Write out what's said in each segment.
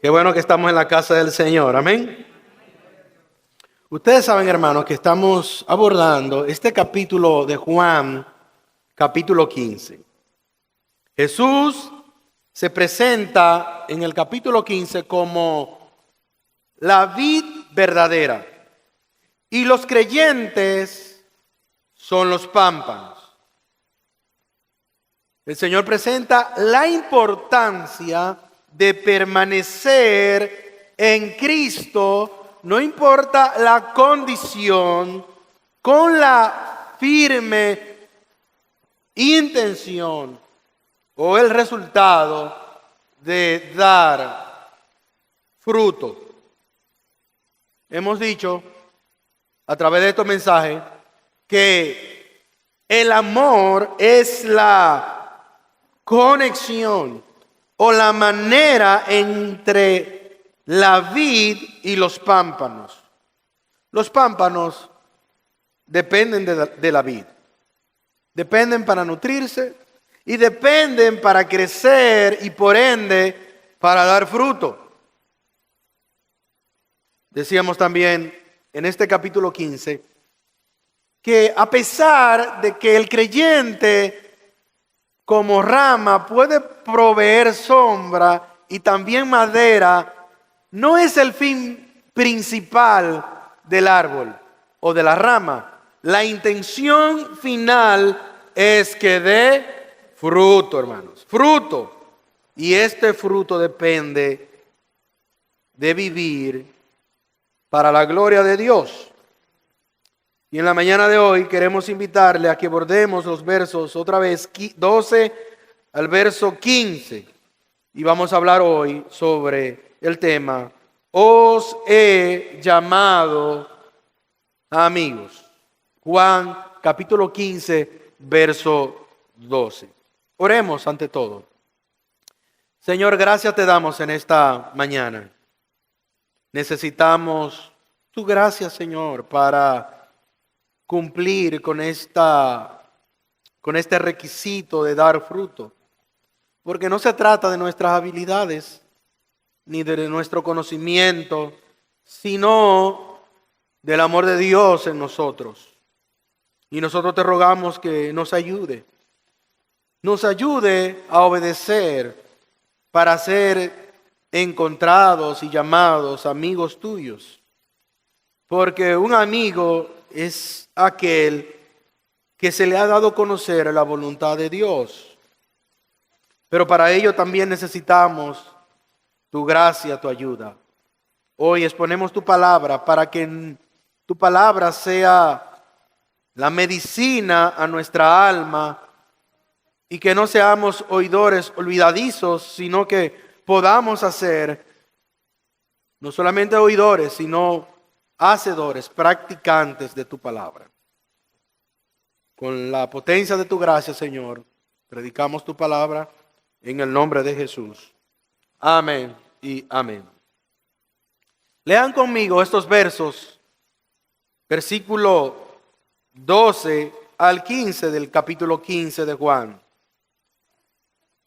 Qué bueno que estamos en la casa del Señor, amén. Ustedes saben, hermanos, que estamos abordando este capítulo de Juan, capítulo 15. Jesús se presenta en el capítulo 15 como la vid verdadera y los creyentes son los pámpanos. El Señor presenta la importancia de permanecer en Cristo, no importa la condición, con la firme intención o el resultado de dar fruto. Hemos dicho a través de estos mensajes que el amor es la conexión o la manera entre la vid y los pámpanos. Los pámpanos dependen de la vid. Dependen para nutrirse y dependen para crecer y por ende para dar fruto. Decíamos también en este capítulo 15 que a pesar de que el creyente como rama puede proveer sombra y también madera, no es el fin principal del árbol o de la rama. La intención final es que dé fruto, hermanos. Fruto. Y este fruto depende de vivir para la gloria de Dios. Y en la mañana de hoy queremos invitarle a que abordemos los versos otra vez 12 al verso 15. Y vamos a hablar hoy sobre el tema: os he llamado amigos. Juan capítulo 15, verso 12. Oremos ante todo. Señor, gracias te damos en esta mañana. Necesitamos tu gracia, Señor, para cumplir con este requisito de dar fruto. Porque no se trata de nuestras habilidades, ni de nuestro conocimiento, sino del amor de Dios en nosotros. Y nosotros te rogamos que nos ayude a obedecer para ser encontrados y llamados amigos tuyos. Porque un amigo es aquel que se le ha dado a conocer la voluntad de Dios. Pero para ello también necesitamos tu gracia, tu ayuda. Hoy exponemos tu palabra para que tu palabra sea la medicina a nuestra alma y que no seamos oidores olvidadizos, sino que podamos hacer no solamente oidores, sino hacedores, practicantes de tu palabra. Con la potencia de tu gracia, Señor, predicamos tu palabra en el nombre de Jesús. Amén y amén. Lean conmigo estos versos, versículo 12 al 15 del capítulo 15 de Juan.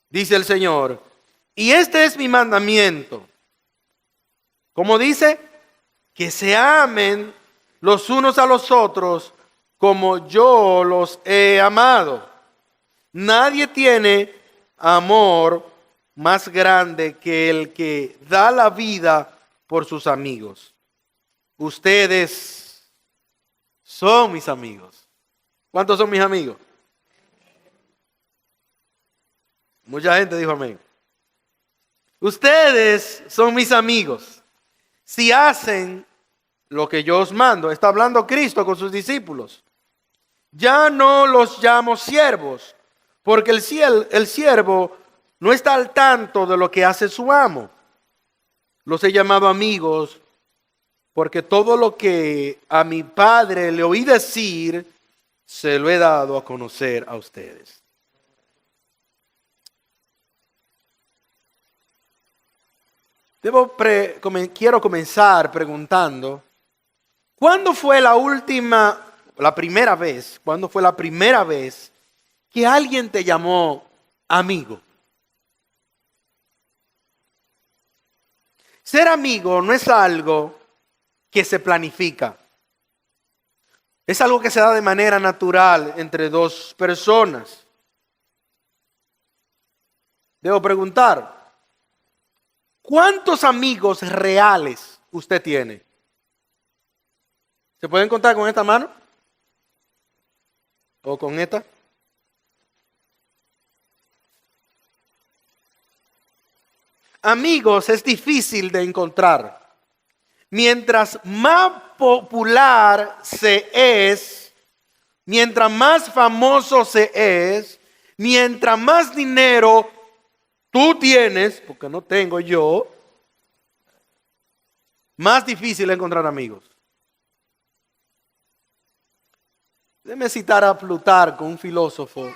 Dice el Señor: y este es mi mandamiento. ¿Cómo dice? Que se amen los unos a los otros como yo los he amado. Nadie tiene amor más grande que el que da la vida por sus amigos. Ustedes son mis amigos. ¿Cuántos son mis amigos? Mucha gente dijo amén. Ustedes son mis amigos si hacen lo que yo os mando. Está hablando Cristo con sus discípulos. Ya no los llamo siervos, porque el siervo no está al tanto de lo que hace su amo. Los he llamado amigos, porque todo lo que a mi Padre le oí decir, se lo he dado a conocer a ustedes. Quiero comenzar preguntando: ¿cuándo fue la primera vez que alguien te llamó amigo? ser amigo no es algo que se planifica. Es algo que se da de manera natural entre dos personas. Debo preguntar, ¿cuántos amigos reales usted tiene? ¿Se pueden contar con esta mano? ¿O con esta? Amigos es difícil de encontrar. Mientras más popular se es, mientras más famoso se es, mientras más dinero tú tienes, porque no tengo yo, más difícil encontrar amigos. Déjeme citar a Plutarco, un filósofo.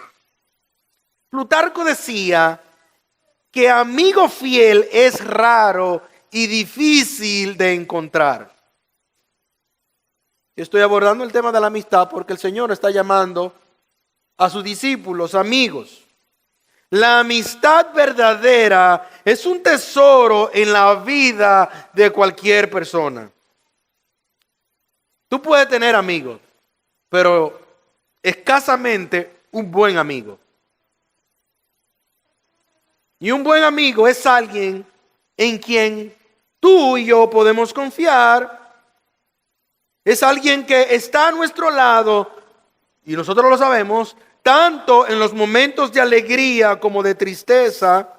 Plutarco decía que amigo fiel es raro y difícil de encontrar. Estoy abordando el tema de la amistad porque el Señor está llamando a sus discípulos, amigos. La amistad verdadera es un tesoro en la vida de cualquier persona. Tú puedes tener amigos, pero escasamente un buen amigo. Y un buen amigo es alguien en quien tú y yo podemos confiar. Es alguien que está a nuestro lado, y nosotros lo sabemos, tanto en los momentos de alegría como de tristeza,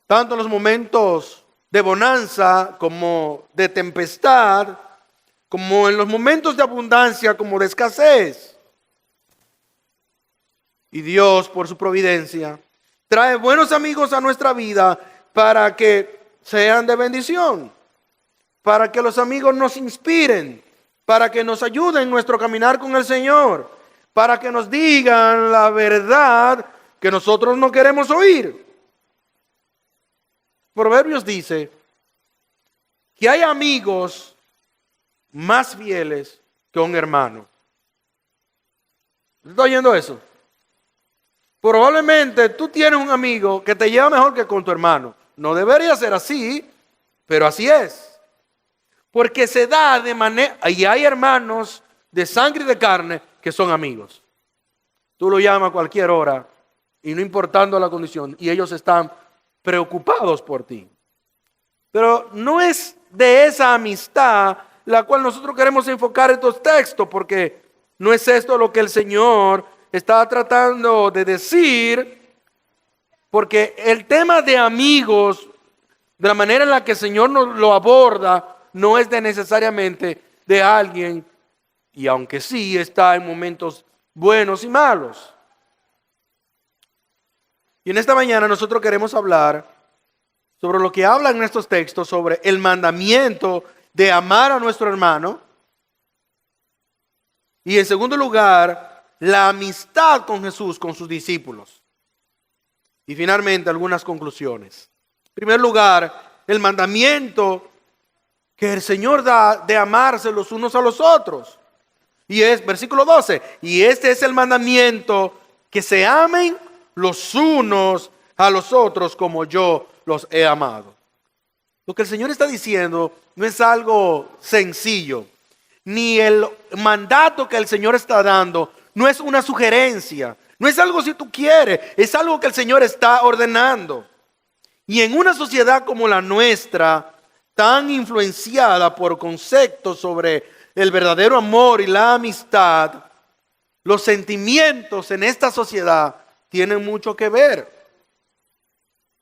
tanto en los momentos de bonanza como de tempestad, como en los momentos de abundancia como de escasez. Y Dios, por su providencia, trae buenos amigos a nuestra vida para que sean de bendición, para que los amigos nos inspiren, para que nos ayuden en nuestro caminar con el Señor, para que nos digan la verdad que nosotros no queremos oír. Proverbios dice que hay amigos más fieles que un hermano. ¿Está oyendo eso? Probablemente tú tienes un amigo que te lleva mejor que con tu hermano. No debería ser así, pero así es. Porque se da de manera, y hay hermanos de sangre y de carne que son amigos. Tú lo llamas a cualquier hora y no importando la condición, y ellos están preocupados por ti. Pero no es de esa amistad la cual nosotros queremos enfocar estos textos, porque no es esto lo que el Señor está tratando de decir, porque el tema de amigos, de la manera en la que el Señor nos lo aborda, no es de necesariamente de alguien, y aunque sí está en momentos buenos y malos. Y en esta mañana nosotros queremos hablar sobre lo que hablan en estos textos, sobre el mandamiento de amar a nuestro hermano. Y en segundo lugar, la amistad con Jesús, con sus discípulos. Y finalmente, algunas conclusiones. En primer lugar, el mandamiento que el Señor da de amarse los unos a los otros. Y es, versículo 12, y este es el mandamiento, que se amen los unos a los otros como yo los he amado. Lo que el Señor está diciendo no es algo sencillo, ni el mandato que el Señor está dando no es una sugerencia, no es algo si tú quieres, es algo que el Señor está ordenando. Y en una sociedad como la nuestra, tan influenciada por conceptos sobre el verdadero amor y la amistad, los sentimientos en esta sociedad tienen mucho que ver.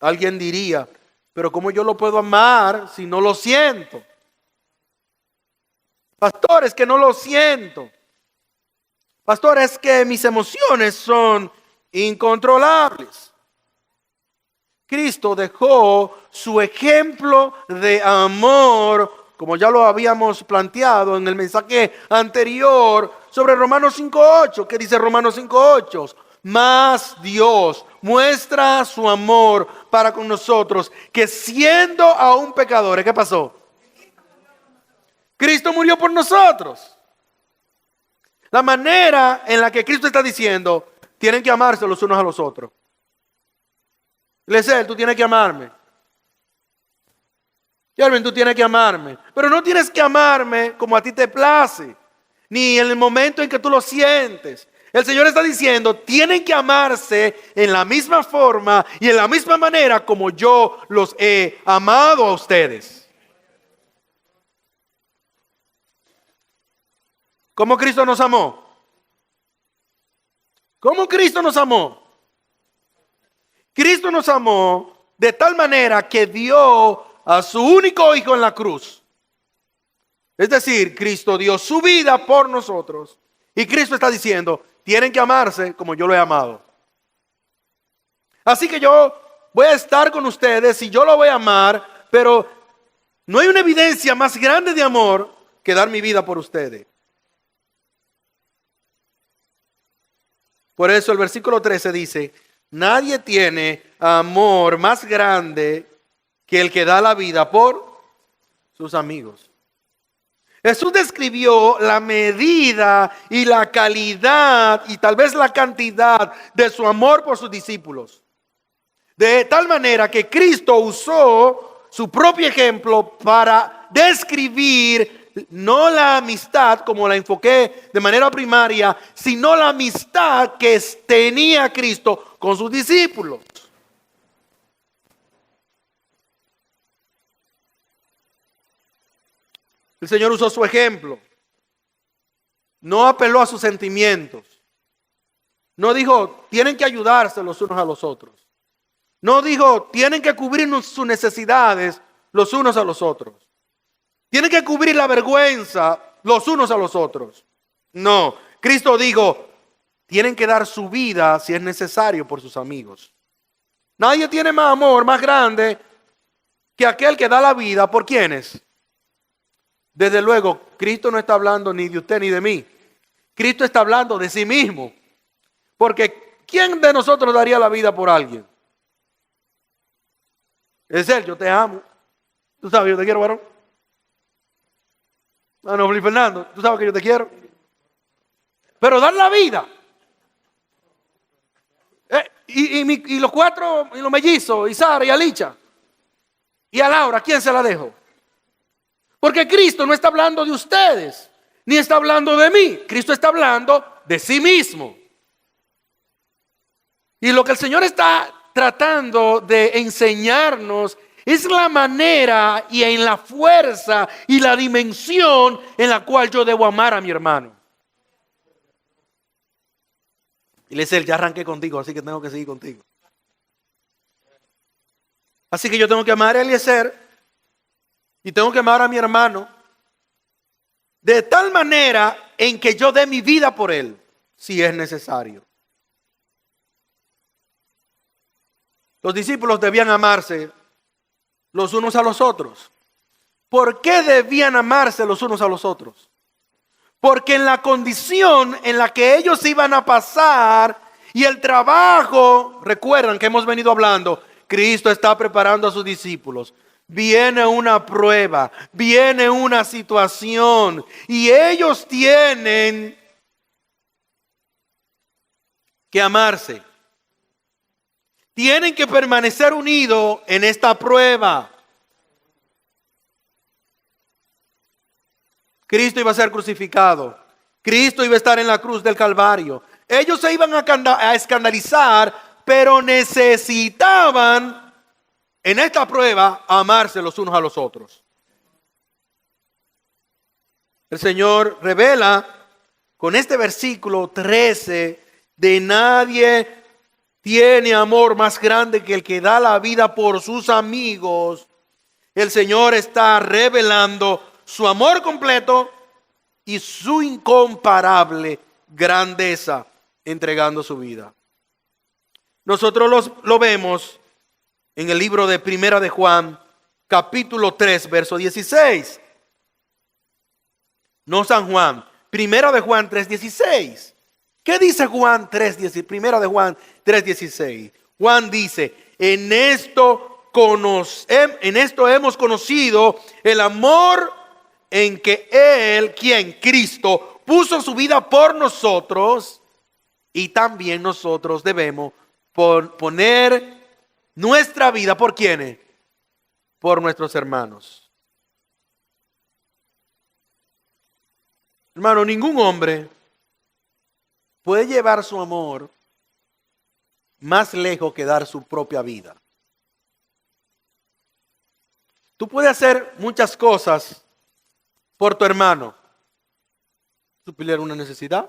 Alguien diría, pero ¿cómo yo lo puedo amar si no lo siento? Pastor, es que no lo siento. Pastor, es que mis emociones son incontrolables. Cristo dejó su ejemplo de amor, como ya lo habíamos planteado en el mensaje anterior, sobre Romanos 5:8. ¿Qué dice Romanos 5:8? Mas Dios muestra su amor para con nosotros, que siendo aún pecadores, ¿qué pasó? Cristo murió por nosotros. La manera en la que Cristo está diciendo, tienen que amarse los unos a los otros. Lesel, tú tienes que amarme. Kelvin, tú tienes que amarme, pero no tienes que amarme como a ti te place, ni en el momento en que tú lo sientes. El Señor está diciendo, tienen que amarse en la misma forma y en la misma manera como yo los he amado a ustedes. ¿Cómo Cristo nos amó? ¿Cómo Cristo nos amó? Cristo nos amó de tal manera que dio a su único hijo en la cruz. Es decir, Cristo dio su vida por nosotros. Y Cristo está diciendo, tienen que amarse como yo lo he amado. Así que yo voy a estar con ustedes y yo lo voy a amar, pero no hay una evidencia más grande de amor que dar mi vida por ustedes. Por eso el versículo 13 dice, nadie tiene amor más grande que el que da la vida por sus amigos. Jesús describió la medida y la calidad y tal vez la cantidad de su amor por sus discípulos. De tal manera que Cristo usó su propio ejemplo para describir no la amistad como la enfoqué de manera primaria, sino la amistad que tenía Cristo con sus discípulos. El Señor usó su ejemplo. No apeló a sus sentimientos. No dijo, tienen que ayudarse los unos a los otros. No dijo, tienen que cubrir sus necesidades los unos a los otros. Tienen que cubrir la vergüenza los unos a los otros. No, Cristo dijo, tienen que dar su vida si es necesario por sus amigos. Nadie tiene más amor más grande que aquel que da la vida por quienes. Desde luego, Cristo no está hablando ni de usted ni de mí. Cristo está hablando de sí mismo. Porque ¿quién de nosotros daría la vida por alguien? Es Él, yo te amo. Tú sabes, yo te quiero, varón. Ah, no, Luis Fernando, tú sabes que yo te quiero. Pero dar la vida. Y los cuatro, y los mellizos, y Sara y Alicha. Y a Laura, ¿quién se la dejó? Porque Cristo no está hablando de ustedes, ni está hablando de mí. Cristo está hablando de sí mismo. Y lo que el Señor está tratando de enseñarnos es la manera y en la fuerza y la dimensión en la cual yo debo amar a mi hermano. Y le dice, ya arranqué contigo, así que tengo que seguir contigo. Así que yo tengo que amar a Eliezer y tengo que amar a mi hermano de tal manera en que yo dé mi vida por él, si es necesario. Los discípulos debían amarse los unos a los otros. ¿Por qué debían amarse los unos a los otros? Porque en la condición en la que ellos iban a pasar y el trabajo, recuerdan que hemos venido hablando, Cristo está preparando a sus discípulos. Viene una prueba, viene una situación y ellos tienen que amarse. Tienen que permanecer unidos en esta prueba. Cristo iba a ser crucificado. Cristo iba a estar en la cruz del Calvario. Ellos se iban a escandalizar, pero necesitaban en esta prueba amarse los unos a los otros. El Señor revela con este versículo 13 de nadie tiene amor más grande que el que da la vida por sus amigos. El Señor está revelando su amor completo y su incomparable grandeza entregando su vida. Nosotros lo vemos en el libro de Primera de Juan, capítulo 3, verso 16. No San Juan, Primera de Juan 3:16. ¿Qué dice Juan 3:16? Primera de Juan 3:16. Juan dice, en esto hemos conocido el amor en que Él, quien Cristo, puso su vida por nosotros y también nosotros debemos poner nuestra vida, ¿por quiénes? Por nuestros hermanos. Hermano, ningún hombre puede llevar su amor más lejos que dar su propia vida. Tú puedes hacer muchas cosas por tu hermano. Suplir una necesidad.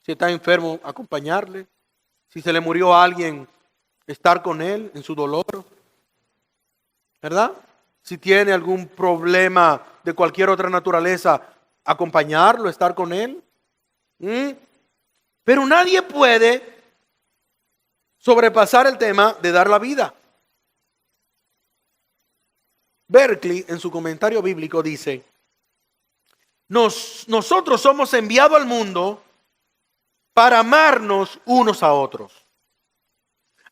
Si está enfermo, acompañarle. Si se le murió a alguien, estar con él en su dolor. ¿Verdad? Si tiene algún problema de cualquier otra naturaleza, acompañarlo, estar con él. Pero nadie puede sobrepasar el tema de dar la vida. Berkeley, en su comentario bíblico, dice: nosotros somos enviados al mundo para amarnos unos a otros.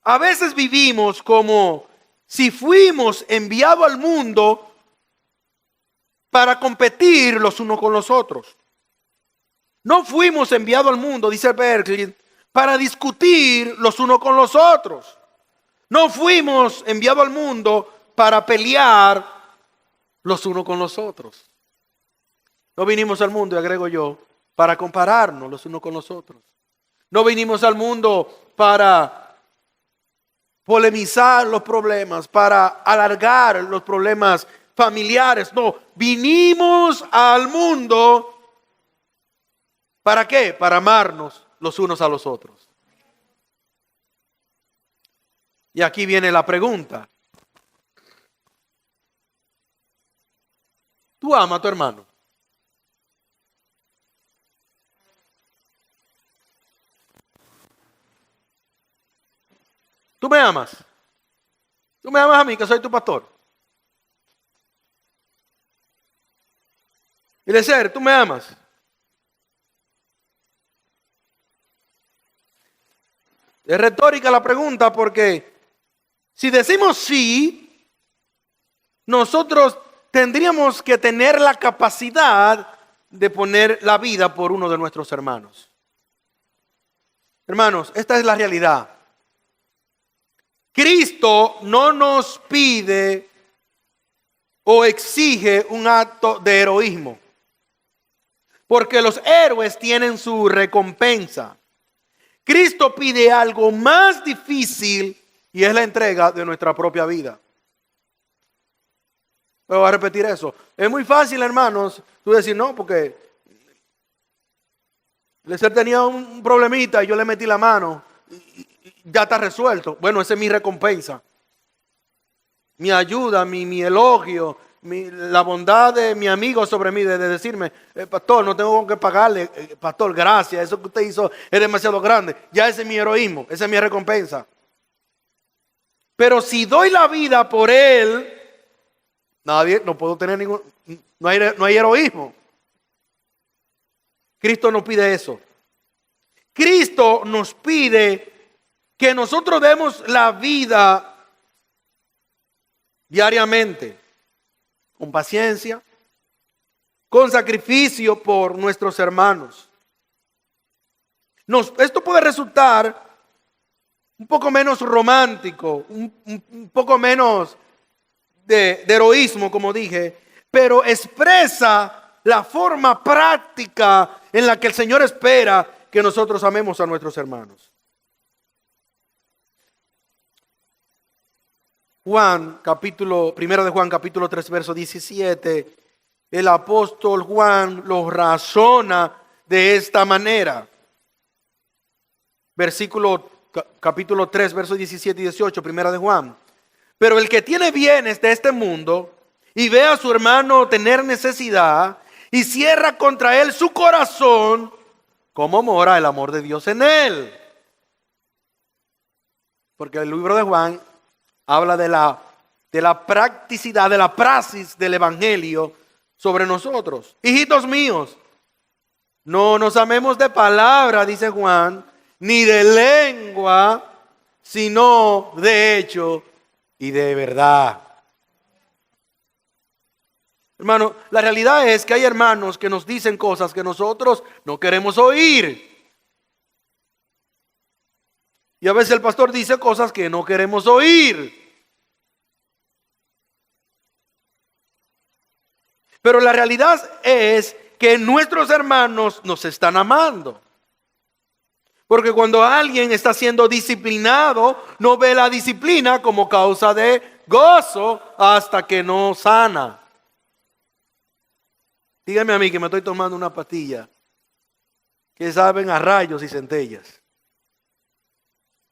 A veces vivimos como si fuimos enviados al mundo para competir los unos con los otros. No fuimos enviados al mundo, dice Berkeley, para discutir los unos con los otros. No fuimos enviados al mundo para pelear los unos con los otros. No vinimos al mundo, y agrego yo, para compararnos los unos con los otros. No vinimos al mundo para polemizar los problemas, para alargar los problemas familiares. No, vinimos al mundo, ¿para qué? Para amarnos los unos a los otros. Y aquí viene la pregunta. ¿Tú amas a tu hermano? ¿Tú me amas? ¿Tú me amas a mí, que soy tu pastor? Eliezer, ¿tú me amas? Es retórica la pregunta, porque si decimos sí, nosotros tendríamos que tener la capacidad de poner la vida por uno de nuestros hermanos. Hermanos, esta es la realidad. Cristo no nos pide o exige un acto de heroísmo, porque los héroes tienen su recompensa. Cristo pide algo más difícil, y es la entrega de nuestra propia vida. Voy a repetir eso. Es muy fácil, hermanos, tú decir no, porque Eliezer tenía un problemita y yo le metí la mano y ya está resuelto. Bueno, esa es mi recompensa, mi ayuda, mi elogio, la bondad de mi amigo sobre mí, de decirme, pastor, no tengo que pagarle, pastor, gracias, eso que usted hizo es demasiado grande. Ya ese es mi heroísmo, esa es mi recompensa. Pero si doy la vida por él, no puedo tener no hay heroísmo. Cristo nos pide eso. Cristo nos pide que nosotros demos la vida diariamente, con paciencia, con sacrificio por nuestros hermanos. Esto puede resultar un poco menos romántico, un poco menos de heroísmo, como dije, pero expresa la forma práctica en la que el Señor espera que nosotros amemos a nuestros hermanos. Primero de Juan, capítulo 3, verso 17, el apóstol Juan lo razona de esta manera. Capítulo 3, versos 17 y 18, primera de Juan. Pero el que tiene bienes de este mundo y ve a su hermano tener necesidad y cierra contra él su corazón, ¿cómo mora el amor de Dios en él? Porque el libro de Juan habla de la practicidad, de la praxis del evangelio sobre nosotros. Hijitos míos, no nos amemos de palabra, dice Juan, ni de lengua, sino de hecho y de verdad. Hermano, la realidad es que hay hermanos que nos dicen cosas que nosotros no queremos oír. Y a veces el pastor dice cosas que no queremos oír. Pero la realidad es que nuestros hermanos nos están amando. Porque cuando alguien está siendo disciplinado, no ve la disciplina como causa de gozo hasta que no sana. Dígame a mí que me estoy tomando una pastilla que saben a rayos y centellas.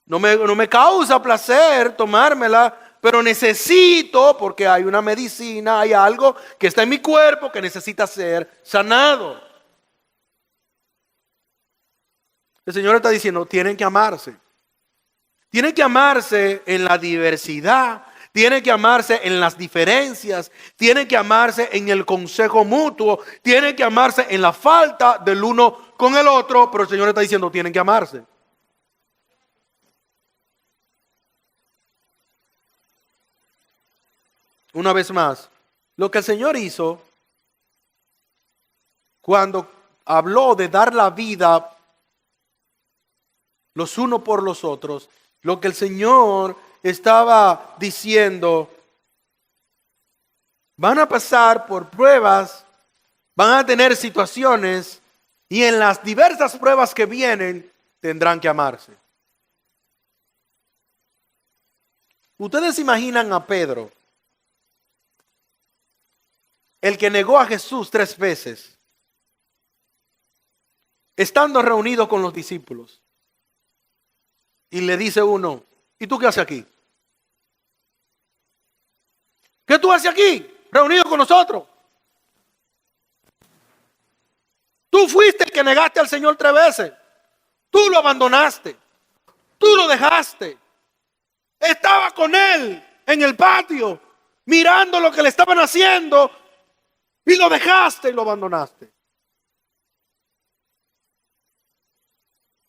No me causa placer tomármela, pero necesito, porque hay una medicina, hay algo que está en mi cuerpo que necesita ser sanado. El Señor está diciendo, tienen que amarse. Tienen que amarse en la diversidad, tienen que amarse en las diferencias, tienen que amarse en el consejo mutuo, tienen que amarse en la falta del uno con el otro, pero el Señor está diciendo, tienen que amarse. Una vez más, lo que el Señor hizo cuando habló de dar la vida los unos por los otros, lo que el Señor estaba diciendo, van a pasar por pruebas, van a tener situaciones y en las diversas pruebas que vienen tendrán que amarse. Ustedes imaginan a Pedro, el que negó a Jesús 3 veces, estando reunido con los discípulos. Y le dice uno, ¿y tú qué haces aquí? ¿Qué tú haces aquí, reunido con nosotros? Tú fuiste el que negaste al Señor 3 veces. Tú lo abandonaste. Tú lo dejaste. Estaba con Él en el patio, mirando lo que le estaban haciendo, y lo dejaste y lo abandonaste.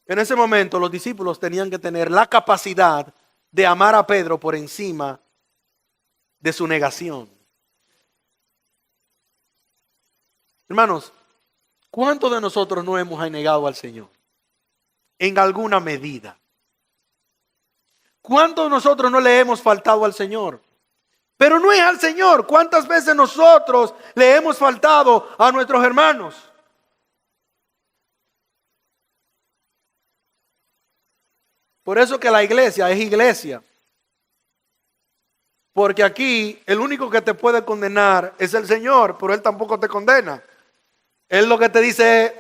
En ese momento los discípulos tenían que tener la capacidad de amar a Pedro por encima de su negación. Hermanos, ¿cuántos de nosotros no hemos negado al Señor? En alguna medida. ¿Cuántos de nosotros no le hemos faltado al Señor? Pero no es al Señor. ¿Cuántas veces nosotros le hemos faltado a nuestros hermanos? Por eso que la iglesia es iglesia. Porque aquí el único que te puede condenar es el Señor, pero Él tampoco te condena. Él lo que te dice es,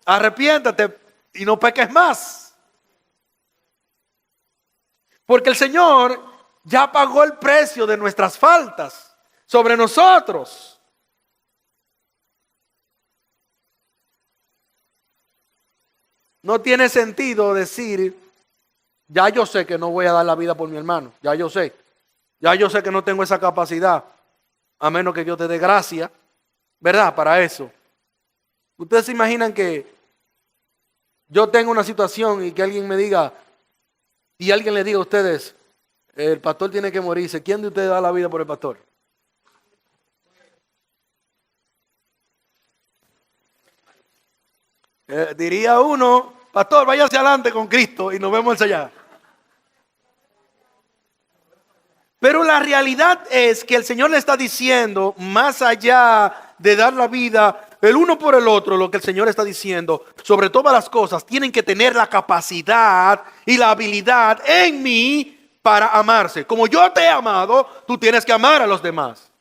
arrepiéntate y no peques más. Porque el Señor ya pagó el precio de nuestras faltas sobre nosotros. No tiene sentido decir, ya yo sé que no voy a dar la vida por mi hermano, ya yo sé que no tengo esa capacidad, a menos que Dios te dé gracia, ¿verdad? Para eso. Ustedes se imaginan que yo tengo una situación y que alguien me diga, y alguien le diga a ustedes, el pastor tiene que morirse, ¿quién de ustedes da la vida por el pastor? Diría uno, pastor, vaya hacia adelante con Cristo y nos vemos allá. Pero la realidad es que el Señor le está diciendo, más allá de dar la vida el uno por el otro, lo que el Señor está diciendo, sobre todas las cosas, tienen que tener la capacidad y la habilidad en mí para amarse. Como yo te he amado, tú tienes que amar a los demás.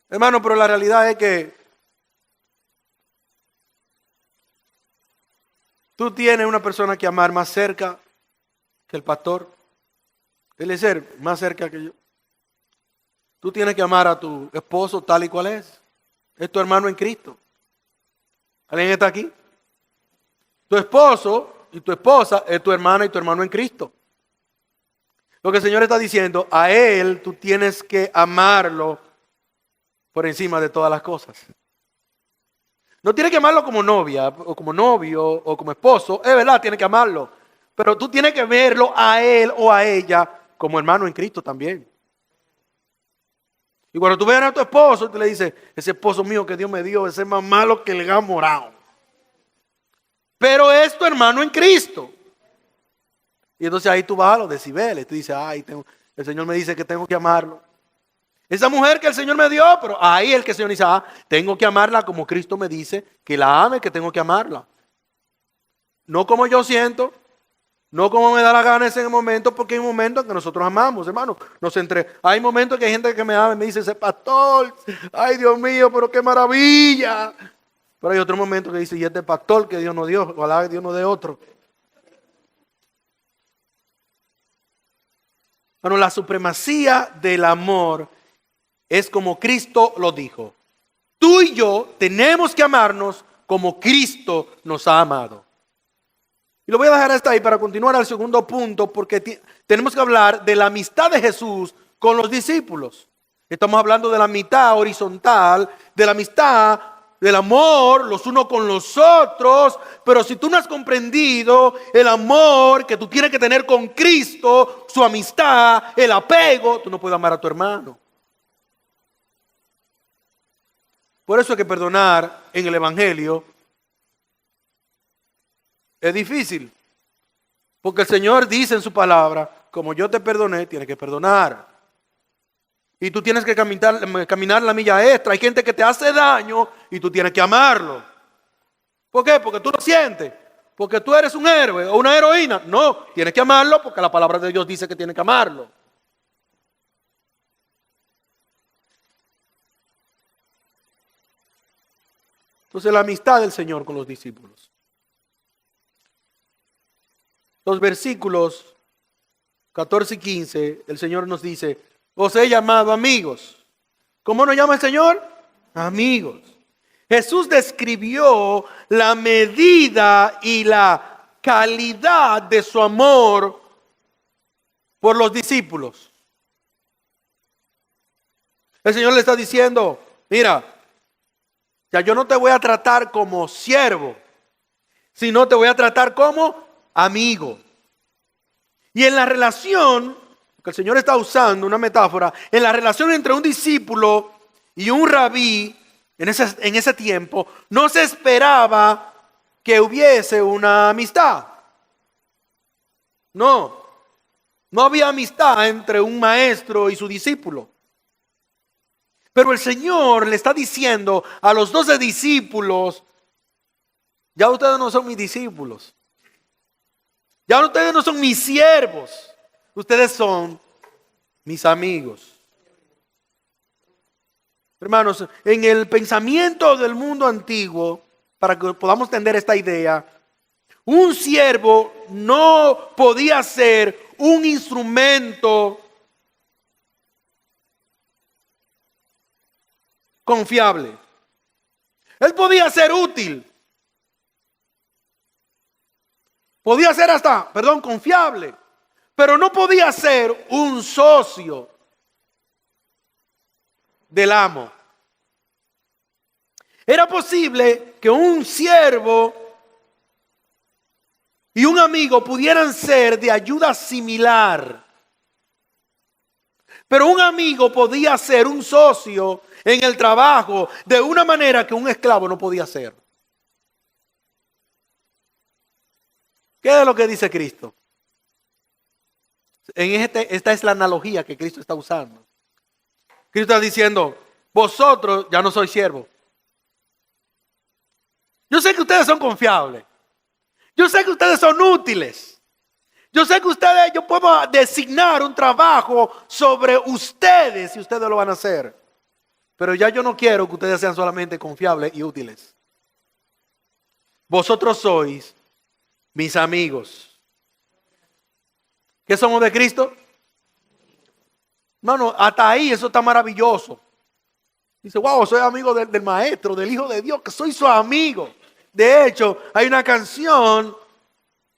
Hermano, pero la realidad es que tú tienes una persona que amar más cerca que el pastor. Él es ser más cerca que yo. Tú tienes que amar a tu esposo tal y cual es. Es tu hermano en Cristo. ¿Alguien está aquí? Tu esposo y tu esposa es tu hermana y tu hermano en Cristo. Lo que el Señor está diciendo, a Él tú tienes que amarlo por encima de todas las cosas. No tienes que amarlo como novia, o como novio, o como esposo. Es verdad, tienes que amarlo. Pero tú tienes que verlo a él o a ella como hermano en Cristo también. Y cuando tú veas a tu esposo, tú le dices, ese esposo mío que Dios me dio, ese es más malo que el gas morado. Pero es tu hermano en Cristo. Y entonces ahí tú bajas los decibeles. Tú dices, el Señor me dice que tengo que amarlo. Esa mujer que el Señor me dio, pero ahí el que el Señor dice, tengo que amarla como Cristo me dice que la ame, que tengo que amarla. No como yo siento, no como me da la gana en ese momento, porque hay momentos en que nosotros amamos, hermano. Hay momentos que hay gente que me ama y me dice, ese pastor, ay Dios mío, pero qué maravilla. Pero hay otro momento que dice, y este pastor que Dios nos dio, ojalá que Dios nos dé otro. Bueno, la supremacía del amor es como Cristo lo dijo. Tú y yo tenemos que amarnos como Cristo nos ha amado. Y lo voy a dejar hasta ahí para continuar al segundo punto, porque tenemos que hablar de la amistad de Jesús con los discípulos. Estamos hablando de la amistad horizontal, de la amistad, del amor los unos con los otros. Pero si tú no has comprendido el amor que tú tienes que tener con Cristo, su amistad, el apego, tú no puedes amar a tu hermano. Por eso hay que perdonar en el Evangelio. Es difícil, porque el Señor dice en su palabra, como yo te perdoné, tienes que perdonar. Y tú tienes que caminar la milla extra. Hay gente que te hace daño y tú tienes que amarlo. ¿Por qué? Porque tú lo sientes. Porque tú eres un héroe o una heroína. No, tienes que amarlo porque la palabra de Dios dice que tienes que amarlo. Entonces la amistad del Señor con los discípulos. Los versículos 14 y 15, el Señor nos dice, os he llamado amigos. ¿Cómo nos llama el Señor? Amigos. Jesús describió la medida y la calidad de su amor por los discípulos. El Señor le está diciendo, mira, ya yo no te voy a tratar como siervo, sino te voy a tratar como amigo. Y en la relación, que el Señor está usando una metáfora, en la relación entre un discípulo y un rabí, en ese tiempo, no se esperaba que hubiese una amistad. No había amistad entre un maestro y su discípulo. Pero el Señor le está diciendo a los 12 discípulos, ya ustedes no son mis discípulos. Ya ustedes no son mis siervos, ustedes son mis amigos. Hermanos, en el pensamiento del mundo antiguo, para que podamos entender esta idea, un siervo no podía ser un instrumento confiable. Él podía ser útil. Podía ser confiable, pero no podía ser un socio del amo. Era posible que un siervo y un amigo pudieran ser de ayuda similar, pero un amigo podía ser un socio en el trabajo de una manera que un esclavo no podía ser. ¿Qué es lo que dice Cristo? Esta es la analogía que Cristo está usando. Cristo está diciendo, vosotros ya no sois siervos. Yo sé que ustedes son confiables. Yo sé que ustedes son útiles. Yo sé que yo puedo designar un trabajo sobre ustedes y ustedes lo van a hacer. Pero ya yo no quiero que ustedes sean solamente confiables y útiles. Vosotros sois mis amigos. ¿Qué somos de Cristo? Hermano, hasta ahí eso está maravilloso. Dice, wow, soy amigo del Maestro, del Hijo de Dios, que soy su amigo. De hecho, hay una canción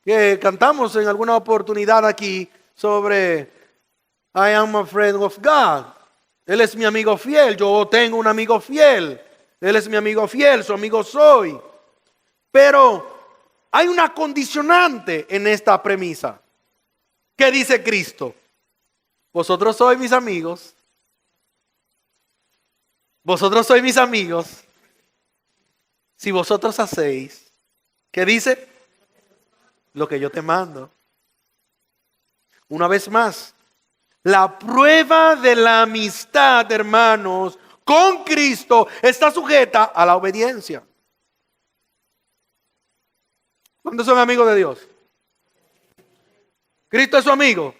que cantamos en alguna oportunidad aquí sobre I am a friend of God. Él es mi amigo fiel, yo tengo un amigo fiel. Él es mi amigo fiel, su amigo soy. Pero hay una condicionante en esta premisa. ¿Qué dice Cristo? Vosotros sois mis amigos. Vosotros sois mis amigos. Si vosotros hacéis, ¿qué dice? Lo que yo te mando. Una vez más, La prueba de la amistad, hermanos, con Cristo está sujeta a la obediencia. ¿Cuántos son amigos de Dios? ¿Cristo es su amigo?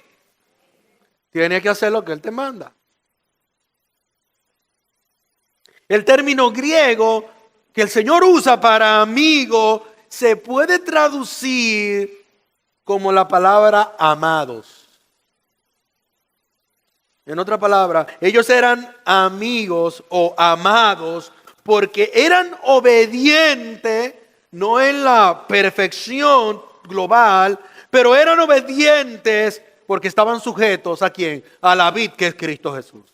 Tiene que hacer lo que Él te manda. El término griego que el Señor usa para amigo se puede traducir como la palabra amados. En otra palabra, ellos eran amigos o amados porque eran obedientes, no en la perfección global, pero eran obedientes porque estaban sujetos ¿a quién? A la vid que es Cristo Jesús.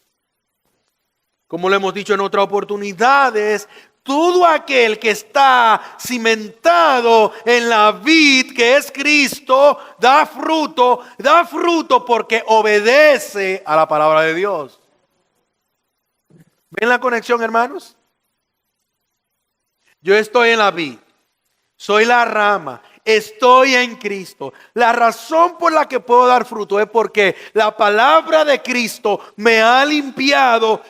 Como lo hemos dicho en otras oportunidades, todo aquel que está cimentado en la vid que es Cristo, da fruto porque obedece a la palabra de Dios. ¿Ven la conexión, hermanos? Yo estoy en la vid, soy la rama, estoy en Cristo. La razón por la que puedo dar fruto es porque la palabra de Cristo me ha limpiado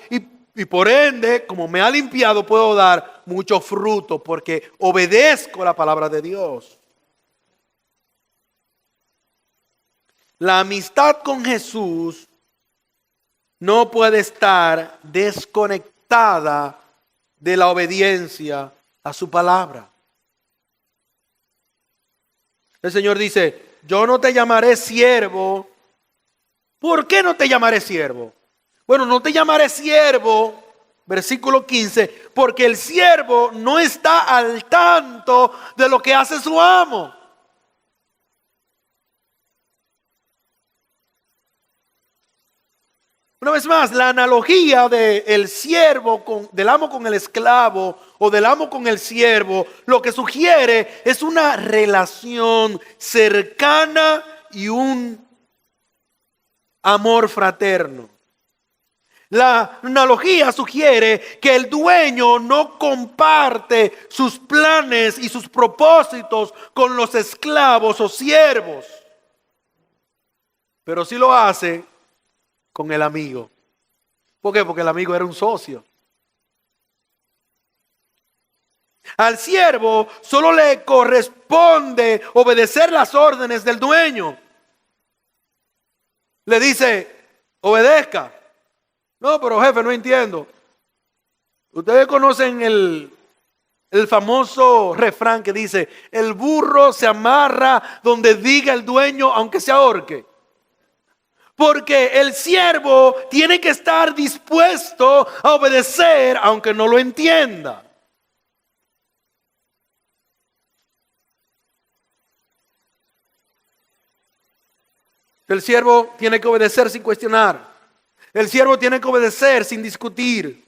y por ende, como me ha limpiado, puedo dar mucho fruto porque obedezco la palabra de Dios. La amistad con Jesús no puede estar desconectada de la obediencia a su palabra. El Señor dice, yo no te llamaré siervo. ¿Por qué no te llamaré siervo? Bueno, no te llamaré siervo, versículo 15, porque el siervo no está al tanto de lo que hace su amo. Una vez más, la analogía del siervo, del amo con el esclavo o del amo con el siervo, lo que sugiere es una relación cercana y un amor fraterno. La analogía sugiere que el dueño no comparte sus planes y sus propósitos con los esclavos o siervos, pero sí lo hace con el amigo. ¿Por qué? Porque el amigo era un socio. Al siervo solo le corresponde obedecer las órdenes del dueño. Le dice, obedezca. No, pero jefe, no entiendo. Ustedes conocen el famoso refrán que dice, el burro se amarra donde diga el dueño, aunque se ahorque. Porque el siervo tiene que estar dispuesto a obedecer aunque no lo entienda. El siervo tiene que obedecer sin cuestionar. El siervo tiene que obedecer sin discutir.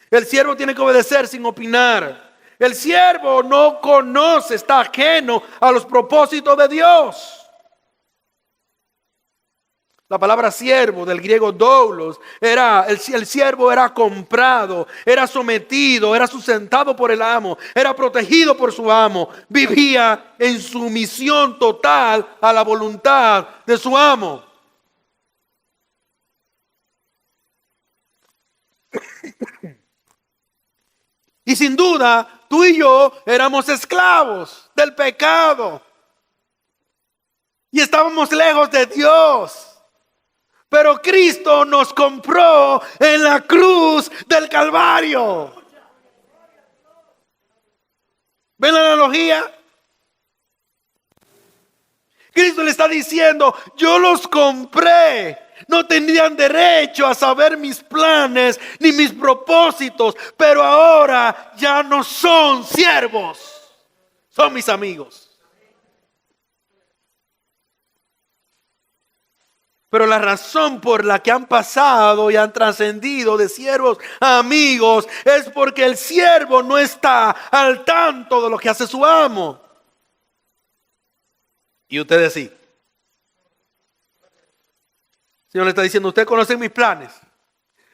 El siervo tiene que obedecer sin opinar. El siervo no conoce, está ajeno a los propósitos de Dios. La palabra siervo del griego doulos era el siervo era comprado, era sometido, era sustentado por el amo, era protegido por su amo, vivía en sumisión total a la voluntad de su amo. Y sin duda, tú y yo éramos esclavos del pecado y estábamos lejos de Dios. Pero Cristo nos compró en la cruz del Calvario. ¿Ven la analogía? Cristo le está diciendo, yo los compré. No tendrían derecho a saber mis planes ni mis propósitos, pero ahora ya no son siervos, son mis amigos. Pero la razón por la que han pasado y han trascendido de siervos a amigos es porque el siervo no está al tanto de lo que hace su amo. Y ustedes sí. El Señor le está diciendo, ustedes conocen mis planes,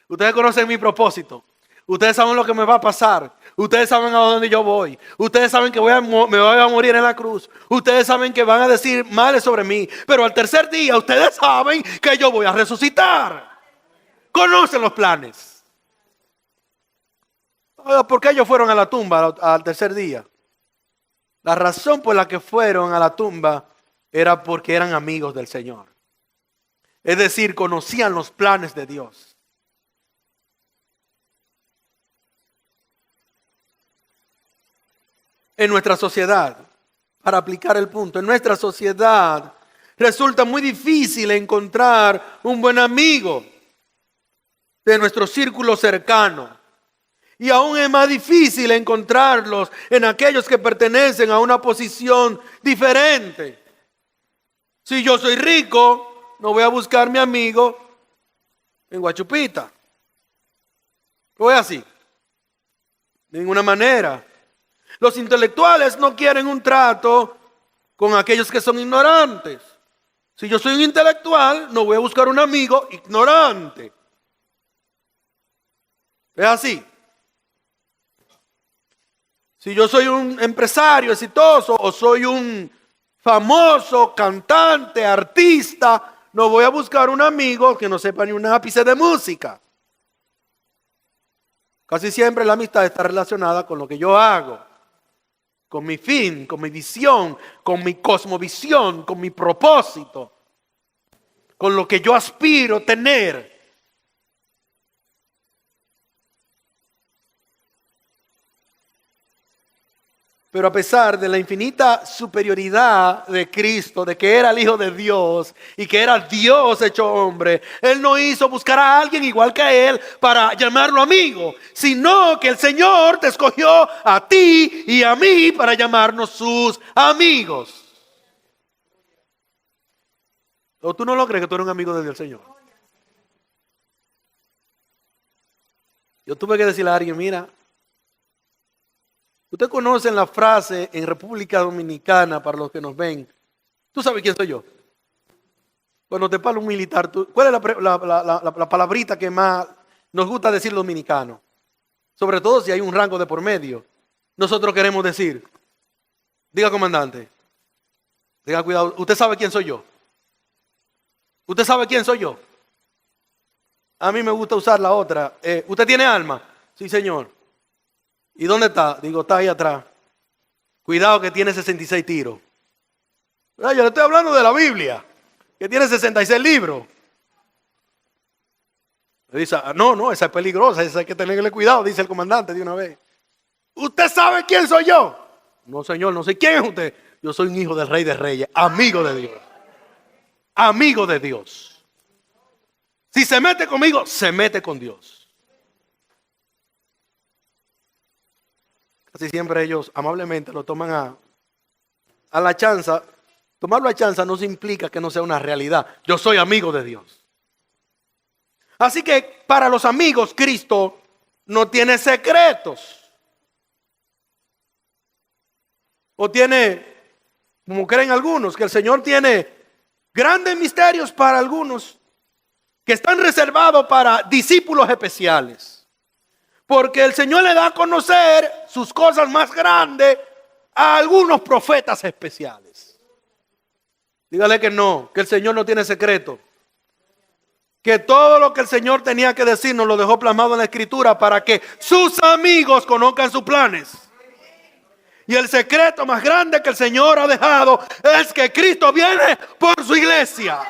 ustedes conocen mi propósito, ustedes saben lo que me va a pasar, Ustedes saben a dónde yo voy. Ustedes saben que me voy a morir en la cruz. Ustedes saben que van a decir males sobre mí. Pero al tercer día ustedes saben que yo voy a resucitar. Conocen los planes. ¿Por qué ellos fueron a la tumba al tercer día? La razón por la que fueron a la tumba era porque eran amigos del Señor. Es decir, conocían los planes de Dios. En nuestra sociedad, para aplicar el punto, en nuestra sociedad resulta muy difícil encontrar un buen amigo de nuestro círculo cercano. Y aún es más difícil encontrarlos en aquellos que pertenecen a una posición diferente. Si yo soy rico, no voy a buscar mi amigo en Guachupita. ¿Lo es así? De ninguna manera. Los intelectuales no quieren un trato con aquellos que son ignorantes. Si yo soy un intelectual, no voy a buscar un amigo ignorante. ¿Es así? Si yo soy un empresario exitoso o soy un famoso cantante, artista, no voy a buscar un amigo que no sepa ni un ápice de música. Casi siempre la amistad está relacionada con lo que yo hago, con mi fin, con mi visión, con mi cosmovisión, con mi propósito, con lo que yo aspiro a tener. Pero a pesar de la infinita superioridad de Cristo, de que era el Hijo de Dios y que era Dios hecho hombre, Él no hizo buscar a alguien igual que a Él para llamarlo amigo, sino que el Señor te escogió a ti y a mí para llamarnos sus amigos. ¿O tú no lo crees que tú eres un amigo de Dios, Señor? Yo tuve que decirle a alguien, mira, ustedes conocen la frase en República Dominicana, para los que nos ven, ¿tú sabes quién soy yo? Cuando te para un militar, ¿cuál es la palabrita que más nos gusta decir los dominicanos? Sobre todo si hay un rango de por medio. Nosotros queremos decir, diga comandante, tenga cuidado, ¿usted sabe quién soy yo? ¿Usted sabe quién soy yo? A mí me gusta usar la otra. ¿Usted tiene alma? Sí, señor. ¿Y dónde está? Digo, está ahí atrás. Cuidado que tiene 66 tiros. Yo le estoy hablando de la Biblia, que tiene 66 libros. Le dice, no, esa es peligrosa, esa hay que tenerle cuidado, dice el comandante de una vez. ¿Usted sabe quién soy yo? No, señor, no sé quién es usted. Yo soy un hijo del Rey de Reyes, amigo de Dios. Amigo de Dios. Si se mete conmigo, se mete con Dios. Casi siempre ellos amablemente lo toman a la chanza. Tomarlo a chanza no implica que no sea una realidad. Yo soy amigo de Dios. Así que para los amigos, Cristo no tiene secretos. O tiene, como creen algunos, que el Señor tiene grandes misterios para algunos que están reservados para discípulos especiales. Porque el Señor le da a conocer sus cosas más grandes a algunos profetas especiales. Dígale que no, que el Señor no tiene secreto. Que todo lo que el Señor tenía que decir nos lo dejó plasmado en la Escritura para que sus amigos conozcan sus planes. Y el secreto más grande que el Señor ha dejado es que Cristo viene por su iglesia.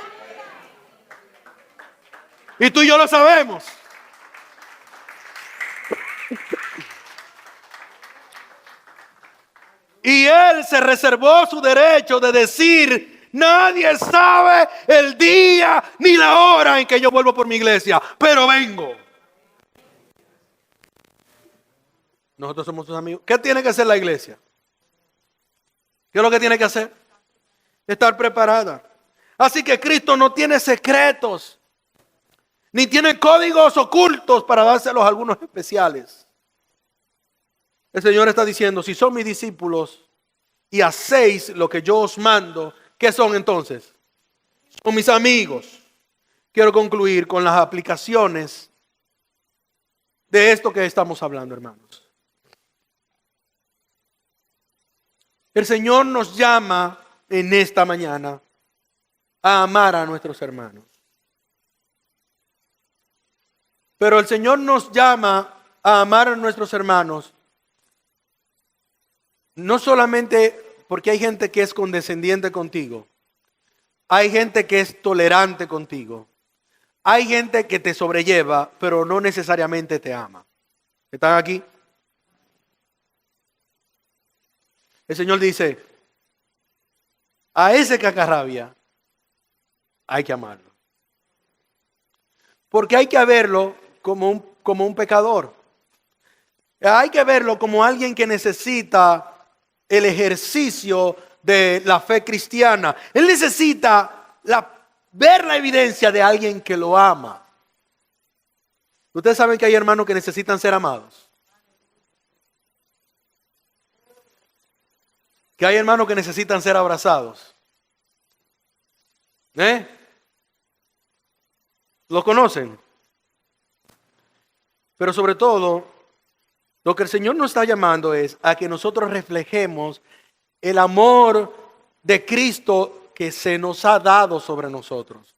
Y tú y yo lo sabemos. Y Él se reservó su derecho de decir, nadie sabe el día ni la hora en que yo vuelvo por mi iglesia, pero vengo. Nosotros somos sus amigos. ¿Qué tiene que hacer la iglesia? ¿Qué es lo que tiene que hacer? Estar preparada. Así que Cristo no tiene secretos, ni tiene códigos ocultos para dárselos a algunos especiales. El Señor está diciendo, si son mis discípulos y hacéis lo que yo os mando, ¿qué son entonces? Son mis amigos. Quiero concluir con las aplicaciones de esto que estamos hablando, hermanos. El Señor nos llama en esta mañana a amar a nuestros hermanos. Pero el Señor nos llama a amar a nuestros hermanos no solamente porque hay gente que es condescendiente contigo, hay gente que es tolerante contigo, hay gente que te sobrelleva, pero no necesariamente te ama. ¿Están aquí? El Señor dice, a ese cacarrabia hay que amarlo. Porque hay que verlo como un pecador. Hay que verlo como alguien que necesita el ejercicio de la fe cristiana. Él necesita ver la evidencia de alguien que lo ama. Ustedes saben que hay hermanos que necesitan ser amados. Que hay hermanos que necesitan ser abrazados. ¿Lo conocen? Pero sobre todo, lo que el Señor nos está llamando es a que nosotros reflejemos el amor de Cristo que se nos ha dado sobre nosotros.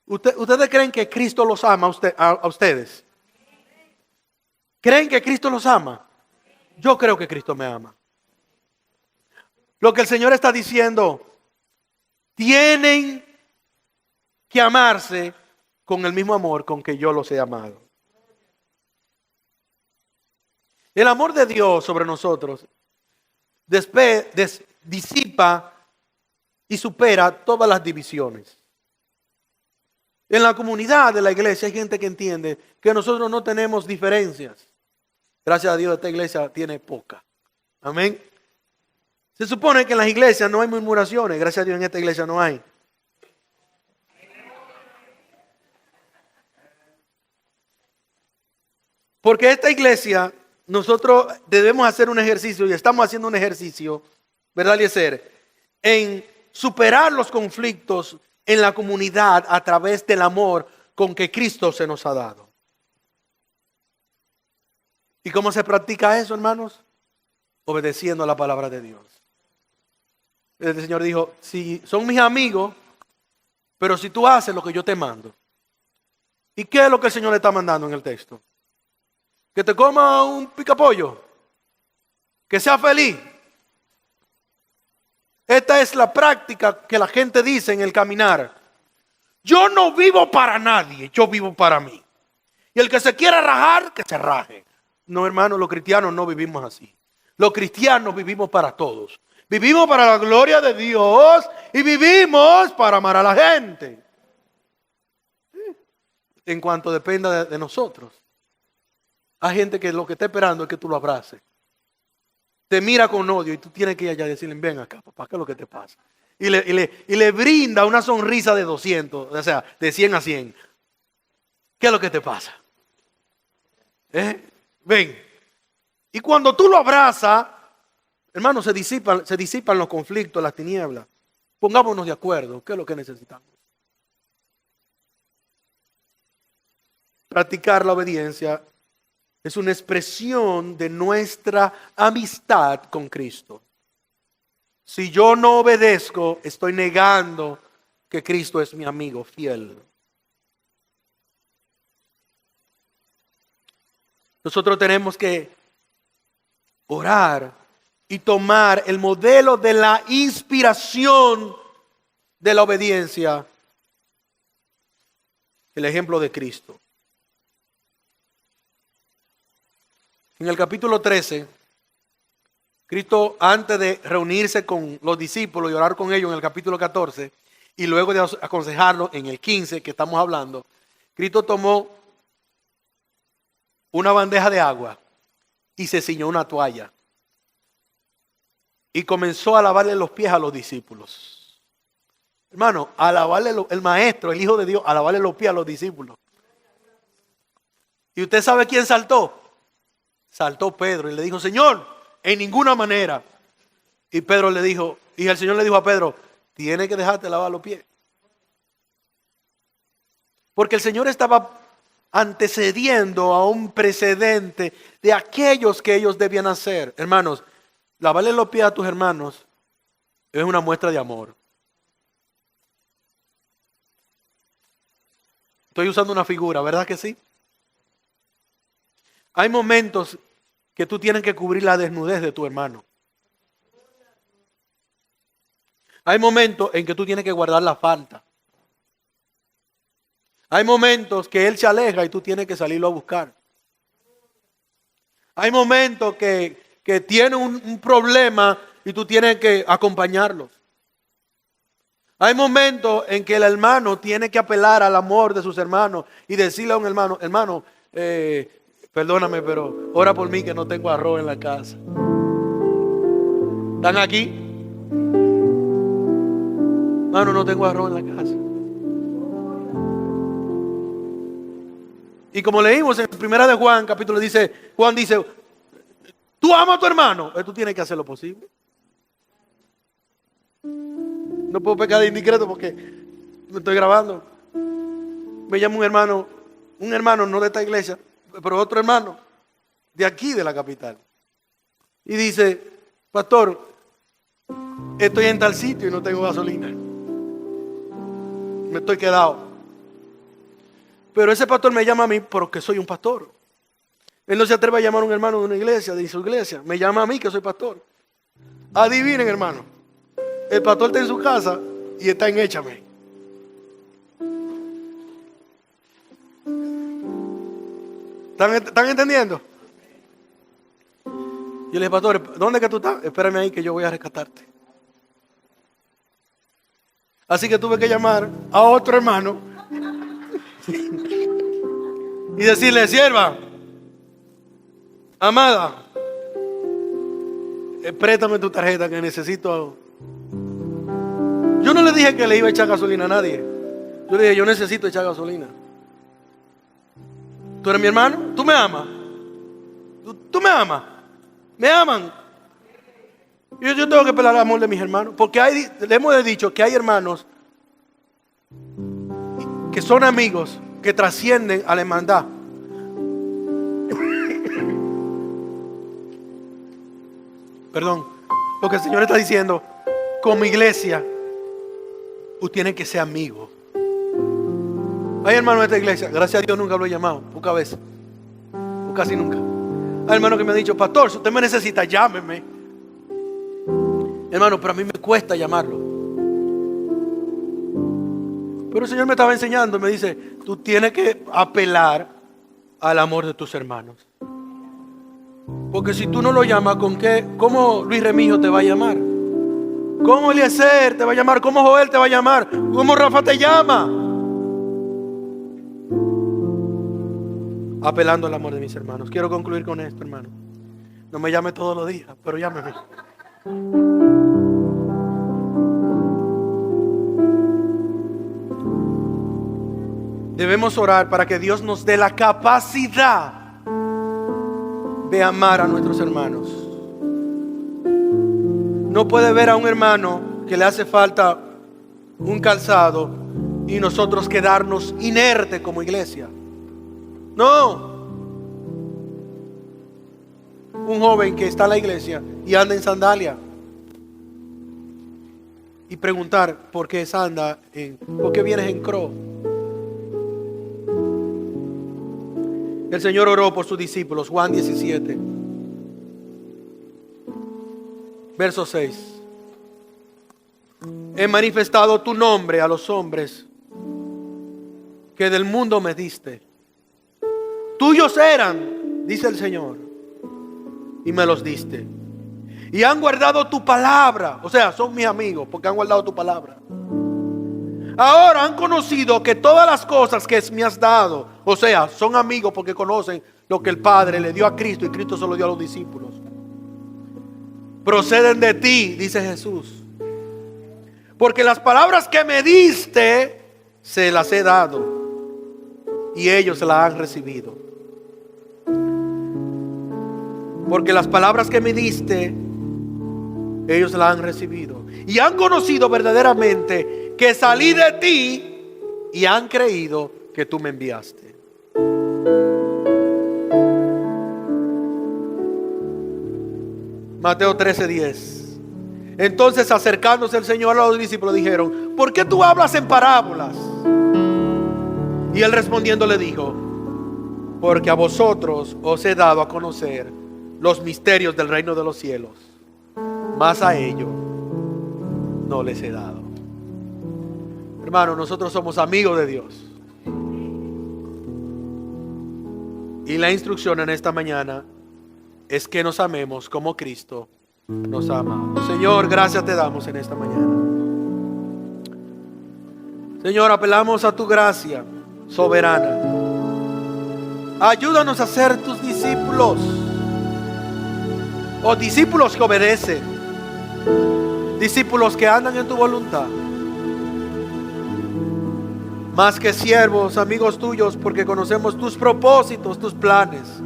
¿Ustedes creen que Cristo los ama a ustedes? ¿Creen que Cristo los ama? Yo creo que Cristo me ama. Lo que el Señor está diciendo, tienen que amarse con el mismo amor con que yo los he amado. El amor de Dios sobre nosotros disipa y supera todas las divisiones. En la comunidad de la iglesia hay gente que entiende que nosotros no tenemos diferencias. Gracias a Dios esta iglesia tiene poca. Amén. Se supone que en las iglesias no hay murmuraciones. Gracias a Dios en esta iglesia no hay. Porque esta iglesia, nosotros debemos hacer un ejercicio y estamos haciendo un ejercicio, ¿verdad, Eliezer? En superar los conflictos en la comunidad a través del amor con que Cristo se nos ha dado. ¿Y cómo se practica eso, hermanos? Obedeciendo a la palabra de Dios. El Señor dijo, si son mis amigos, pero si tú haces lo que yo te mando. ¿Y qué es lo que el Señor le está mandando en el texto? Que te coma un picapollo. Que sea feliz. Esta es la práctica que la gente dice en el caminar. Yo no vivo para nadie, yo vivo para mí. Y el que se quiera rajar, que se raje. No, hermano, los cristianos no vivimos así. Los cristianos vivimos para todos. Vivimos para la gloria de Dios y vivimos para amar a la gente. En cuanto dependa de nosotros. Hay gente que lo que está esperando es que tú lo abraces. Te mira con odio y tú tienes que ir allá y decirle, ven acá, papá, ¿qué es lo que te pasa? Y le brinda una sonrisa de 200, o sea, de 100 a 100. ¿Qué es lo que te pasa? Ven. Y cuando tú lo abrazas, hermano, se disipan los conflictos, las tinieblas. Pongámonos de acuerdo, ¿qué es lo que necesitamos? Practicar la obediencia es una expresión de nuestra amistad con Cristo. Si yo no obedezco, estoy negando que Cristo es mi amigo fiel. Nosotros tenemos que orar y tomar el modelo de la inspiración de la obediencia, el ejemplo de Cristo. En el capítulo 13, Cristo, antes de reunirse con los discípulos y orar con ellos en el capítulo 14, y luego de aconsejarlos en el 15 que estamos hablando, Cristo tomó una bandeja de agua y se ciñó una toalla y comenzó a lavarle los pies a los discípulos. Hermano, a lavarle el maestro, el Hijo de Dios, a lavarle los pies a los discípulos. ¿Y usted sabe quién saltó? Saltó Pedro y le dijo, Señor, en ninguna manera. Y Pedro le dijo, y el Señor le dijo a Pedro, tiene que dejarte lavar los pies. Porque el Señor estaba antecediendo a un precedente de aquellos que ellos debían hacer. Hermanos, lavarle los pies a tus hermanos es una muestra de amor. Estoy usando una figura, ¿verdad que sí? Hay momentos que tú tienes que cubrir la desnudez de tu hermano. Hay momentos en que tú tienes que guardar la falta. Hay momentos que él se aleja y tú tienes que salirlo a buscar. Hay momentos que tiene un problema y tú tienes que acompañarlos. Hay momentos en que el hermano tiene que apelar al amor de sus hermanos y decirle a un hermano, hermano, perdóname, pero ora por mí que no tengo arroz en la casa. ¿Están aquí? Hermano, no tengo arroz en la casa. Y como leímos en 1 de Juan, capítulo Juan dice, tú amas a tu hermano, tú tienes que hacer lo posible. No puedo pecar de indiscreto porque me estoy grabando. Me llama un hermano no de esta iglesia, pero otro hermano de aquí de la capital. Y dice, pastor, estoy en tal sitio y no tengo gasolina. Me estoy quedado. Pero ese pastor me llama a mí porque soy un pastor. Él no se atreve a llamar a un hermano de una iglesia, de su iglesia. Me llama a mí que soy pastor. Adivinen, hermano. El pastor está en su casa y está en Échame. ¿Están entendiendo? Yo le dije, pastor, ¿dónde que tú estás? Espérame ahí que yo voy a rescatarte. Así que tuve que llamar a otro hermano y decirle, sierva, amada, préstame tu tarjeta que necesito. Yo no le dije que le iba a echar gasolina a nadie. Yo le dije, yo necesito echar gasolina. ¿Tú eres mi hermano? ¿Tú me amas? ¿Tú me amas? ¿Me aman? Yo tengo que pelar el amor de mis hermanos. Porque le hemos dicho que hay hermanos que son amigos que trascienden a la hermandad. Perdón. Lo que el Señor está diciendo, como iglesia, tú tienes que ser amigo. Hay hermanos de esta iglesia, gracias a Dios nunca lo he llamado, pocas veces, o casi nunca. Hay hermanos que me han dicho, pastor, si usted me necesita, llámeme. Hermano, pero a mí me cuesta llamarlo. Pero el Señor me estaba enseñando, me dice, tú tienes que apelar al amor de tus hermanos. Porque si tú no lo llamas, ¿con qué? ¿Cómo Luis Remigio te va a llamar? ¿Cómo Eliezer te va a llamar? ¿Cómo Joel te va a llamar? ¿Cómo Rafa te llama? Apelando al amor de mis hermanos. Quiero concluir con esto, hermano. No me llame todos los días, pero llámeme. Debemos orar para que Dios nos dé la capacidad de amar a nuestros hermanos. No puede ver a un hermano que le hace falta un calzado y nosotros quedarnos inertes como iglesia. No. Un joven que está en la iglesia y anda en sandalia y preguntar por qué por qué vienes en cro. El Señor oró por sus discípulos, Juan 17, verso 6. He manifestado tu nombre a los hombres que del mundo me diste. Tuyos eran, dice el Señor, y me los diste. Y han guardado tu palabra. O sea, son mis amigos porque han guardado tu palabra. Ahora han conocido que todas las cosas que me has dado, o sea, son amigos porque conocen lo que el Padre le dio a Cristo y Cristo se lo dio a los discípulos. Proceden de ti, dice Jesús. Porque las palabras que me diste, se las he dado y ellos se las han recibido. Porque las palabras que me diste, ellos las han recibido. Y han conocido verdaderamente que salí de ti y han creído que tú me enviaste. Mateo 13:10. Entonces, acercándose el Señor a los discípulos, dijeron: ¿por qué tú hablas en parábolas? Y él respondiendo le dijo: porque a vosotros os he dado a conocer los misterios del reino de los cielos, mas a ellos no les he dado. Hermano, nosotros somos amigos de Dios. Y la instrucción en esta mañana es que nos amemos como Cristo nos ha amado. Señor, gracias te damos en esta mañana. Señor, apelamos a tu gracia soberana. Ayúdanos a ser tus discípulos, o discípulos que obedecen, discípulos que andan en tu voluntad, más que siervos, amigos tuyos, porque conocemos tus propósitos, tus planes,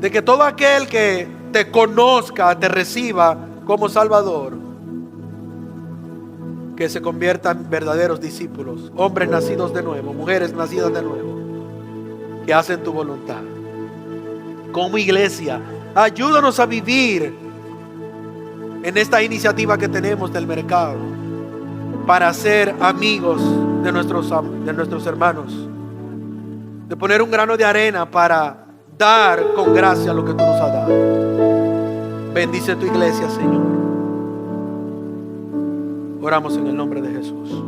de que todo aquel que te conozca, te reciba como Salvador, que se conviertan en verdaderos discípulos, hombres nacidos de nuevo, mujeres nacidas de nuevo, que hacen tu voluntad. Como iglesia, ayúdanos a vivir en esta iniciativa que tenemos del mercado, para ser amigos de nuestros hermanos, de poner un grano de arena para dar con gracia lo que tú nos has dado. Bendice tu iglesia, Señor. Oramos en el nombre de Jesús.